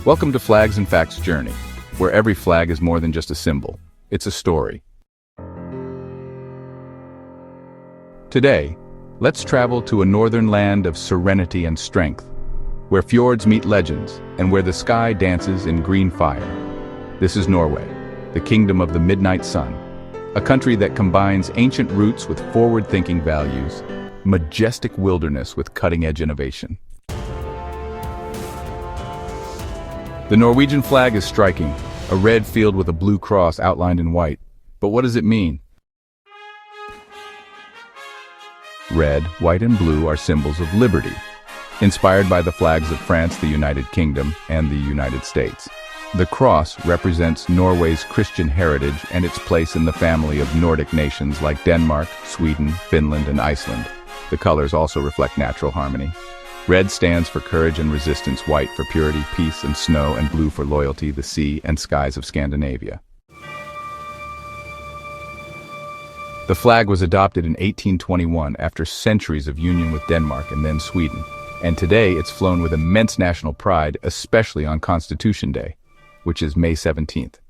Welcome to Flags and Facts Journey, where every flag is more than just a symbol. It's a story. Today, let's travel to a northern land of serenity and strength, where fjords meet legends and where the sky dances in green fire. This is Norway, the kingdom of the midnight sun, a country that combines ancient roots with forward-thinking values, majestic wilderness with cutting-edge innovation. The Norwegian flag is striking, a red field with a blue cross outlined in white. But what does it mean? Red, white, and blue are symbols of liberty, inspired by the flags of France, the United Kingdom, and the United States. The cross represents Norway's Christian heritage and its place in the family of Nordic nations like Denmark, Sweden, Finland, and Iceland. The colors also reflect natural harmony. Red stands for courage and resistance, white for purity, peace, and snow, and blue for loyalty, the sea and skies of Scandinavia. The flag was adopted in 1821 after centuries of union with Denmark and then Sweden, and today it's flown with immense national pride, especially on Constitution Day, which is May 17th.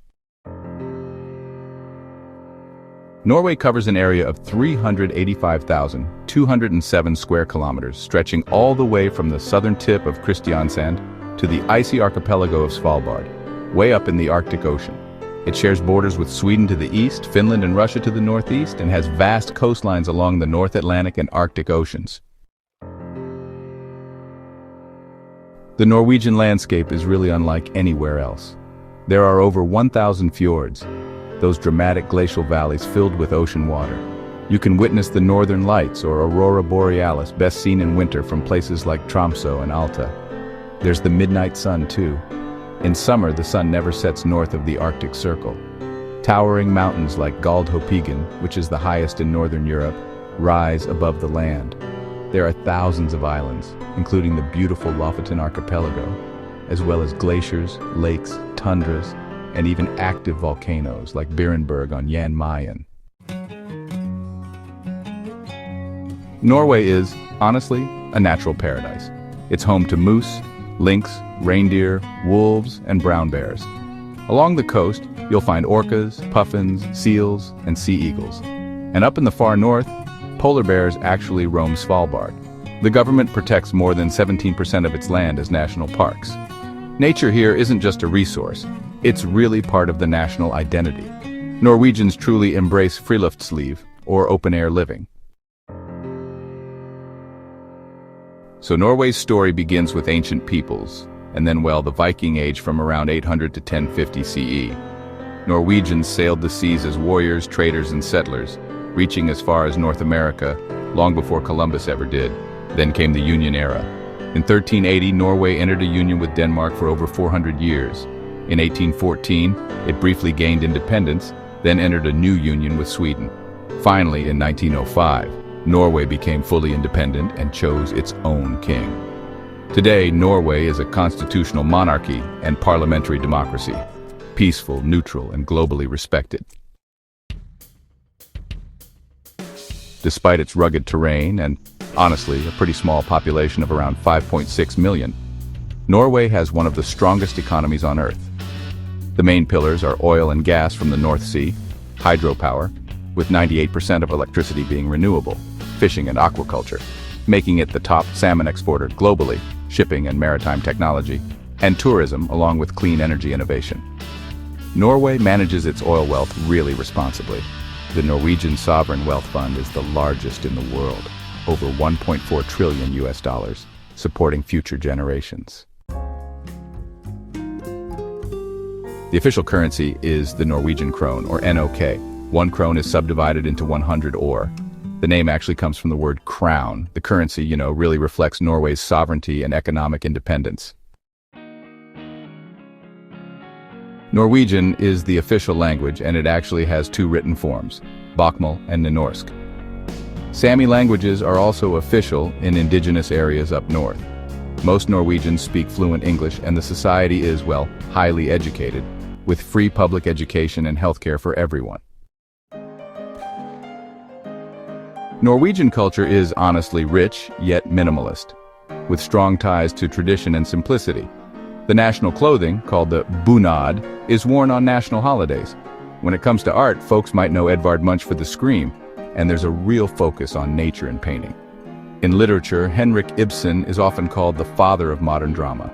Norway covers an area of 385,207 square kilometers, stretching all the way from the southern tip of Kristiansand to the icy archipelago of Svalbard, way up in the Arctic Ocean. It shares borders with Sweden to the east, Finland and Russia to the northeast, and has vast coastlines along the North Atlantic and Arctic Oceans. The Norwegian landscape is really unlike anywhere else. There are over 1,000 fjords, those dramatic glacial valleys filled with ocean water. You can witness the northern lights, or Aurora Borealis, best seen in winter from places like Tromsø and Alta. There's the midnight sun too. In summer, the sun never sets north of the Arctic Circle. Towering mountains like Galdhøpiggen, which is the highest in northern Europe, rise above the land. There are thousands of islands, including the beautiful Lofoten archipelago, as well as glaciers, lakes, tundras, and even active volcanoes like Berenberg on Jan Mayen. Norway is, honestly, a natural paradise. It's home to moose, lynx, reindeer, wolves, and brown bears. Along the coast, you'll find orcas, puffins, seals, and sea eagles. And up in the far north, polar bears actually roam Svalbard. The government protects more than 17% of its land as national parks. Nature here isn't just a resource, it's really part of the national identity. Norwegians truly embrace friluftsliv, or open-air living. So Norway's story begins with ancient peoples, and then, the Viking Age from around 800 to 1050 CE. Norwegians sailed the seas as warriors, traders, and settlers, reaching as far as North America, long before Columbus ever did. Then came the Union era. In 1380, Norway entered a union with Denmark for over 400 years. In 1814, it briefly gained independence, then entered a new union with Sweden. Finally, in 1905, Norway became fully independent and chose its own king. Today, Norway is a constitutional monarchy and parliamentary democracy, peaceful, neutral, and globally respected. Despite its rugged terrain and, honestly, a pretty small population of around 5.6 million, Norway has one of the strongest economies on Earth. The main pillars are oil and gas from the North Sea, hydropower, with 98% of electricity being renewable, fishing and aquaculture, making it the top salmon exporter globally, shipping and maritime technology, and tourism along with clean energy innovation. Norway manages its oil wealth really responsibly. The Norwegian Sovereign Wealth Fund is the largest in the world, over $1.4 trillion, supporting future generations. The official currency is the Norwegian krone, or NOK. One krone is subdivided into 100 ore. The name actually comes from the word crown. The currency, really reflects Norway's sovereignty and economic independence. Norwegian is the official language, and it actually has two written forms, Bokmål and Nynorsk. Sámi languages are also official in indigenous areas up north. Most Norwegians speak fluent English, and the society is, highly educated, with free public education and healthcare for everyone. Norwegian culture is honestly rich, yet minimalist, with strong ties to tradition and simplicity. The national clothing, called the bunad, is worn on national holidays. When it comes to art, folks might know Edvard Munch for the Scream, and there's a real focus on nature in painting. In literature, Henrik Ibsen is often called the father of modern drama.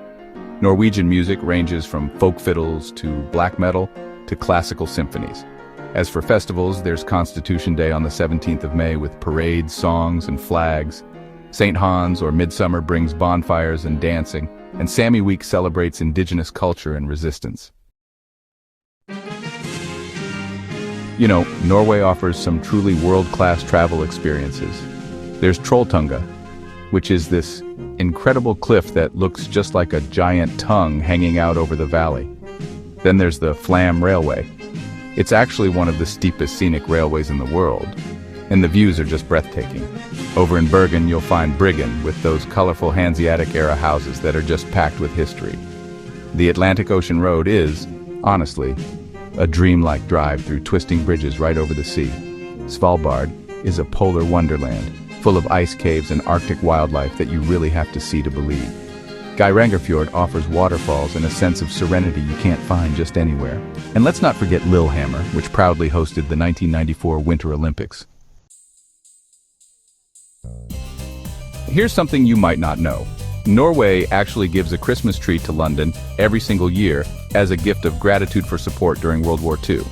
Norwegian music ranges from folk fiddles to black metal to classical symphonies. As for festivals, there's Constitution Day on the 17th of May with parades, songs, and flags. St. Hans or Midsummer brings bonfires and dancing, and Sámi Week celebrates indigenous culture and resistance. You know, Norway offers some truly world-class travel experiences. There's Trolltunga, which is this incredible cliff that looks just like a giant tongue hanging out over the valley. Then there's the Flam Railway. It's actually one of the steepest scenic railways in the world, and the views are just breathtaking. Over in Bergen, you'll find Bryggen with those colorful Hanseatic-era houses that are just packed with history. The Atlantic Ocean Road is, honestly, a dreamlike drive through twisting bridges right over the sea. Svalbard is a polar wonderland, full of ice caves and Arctic wildlife that you really have to see to believe. Geirangerfjord offers waterfalls and a sense of serenity you can't find just anywhere. And let's not forget Lillehammer, which proudly hosted the 1994 Winter Olympics. Here's something you might not know. Norway actually gives a Christmas tree to London every single year as a gift of gratitude for support during World War II.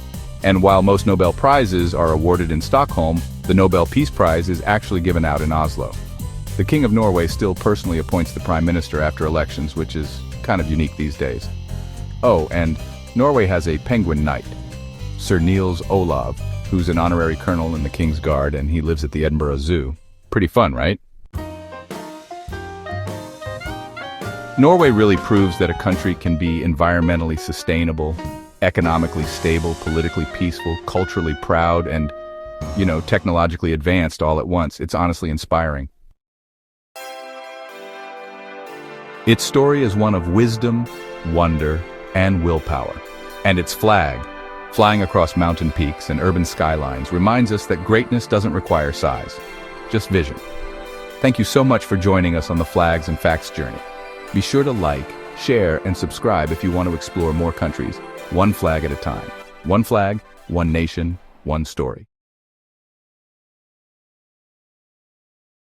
And while most Nobel Prizes are awarded in Stockholm, the Nobel Peace Prize is actually given out in Oslo. The King of Norway still personally appoints the Prime Minister after elections, which is kind of unique these days. Oh, and Norway has a penguin knight, Sir Niels Olav, who's an honorary colonel in the King's Guard, and he lives at the Edinburgh Zoo. Pretty fun, right? Norway really proves that a country can be environmentally sustainable, economically stable, politically peaceful, culturally proud, and, technologically advanced all at once. It's honestly inspiring. Its story is one of wisdom, wonder, and willpower. And its flag, flying across mountain peaks and urban skylines, reminds us that greatness doesn't require size, just vision. Thank you so much for joining us on the Flags and Facts journey. Be sure to like, share, and subscribe if you want to explore more countries, one flag at a time. One flag, one nation, one story.